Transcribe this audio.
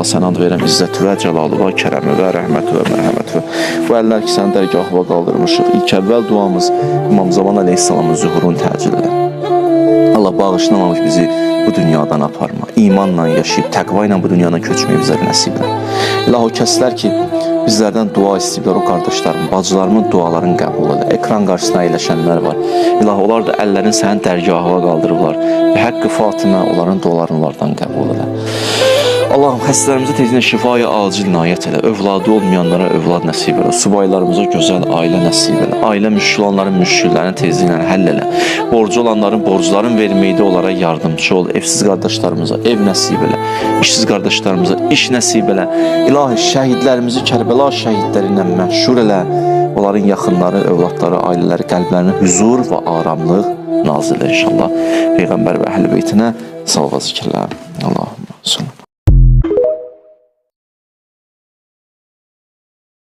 Allah sənə and verirəm, izzəti və cəlalı və kərəmi və rəhməti və mərhəməti. Bu əllər ki, sənin dərgahına qaldırmışıq. İlk əvvəl duamız İmam Zaman əleyhissalamın zühurunu təcil edir. Allah bağışlamamış bizi bu dünyadan aparma. İmanla yaşayıb, təqva ilə bu dünyadan köçməyi bizə nəsib elə. İlah, o kəslər ki, bizlərdən dua istəyiblər, o qardaşlarım, bacılarımın dualarını qəbul elə. Ekran qarşısına əyləşənlər var. İlah, onlar da əllərini sənin dərgahına qaldırıblar. Və həqqi Fatimə onların dualarını onlardan qəbul elə. Allah'ım, xəstələrimizə tezdən şifaya acil inayət elə. Övladı olmayanlara övlad nəsib elə. Subaylarımıza gözəl ailə nəsib elə. Ailə müşkül olanların müşküllərini tezliklə həll elə. Borcu olanların borcların verməkdə onlara yardımcı ol. Evsiz qardaşlarımıza ev nəsib elə. İşsiz qardaşlarımıza iş nəsib elə. İlahi, şəhidlərimizi Kərbəla şəhidləri ilə məşhur elə. Onların yaxınları, övladları, ailələri qəlblərinə huzur və aramlıq nazil elə inşallah. Peyğəmbər və əhl-i beytinə salva zikirlər. Allahümme sallam.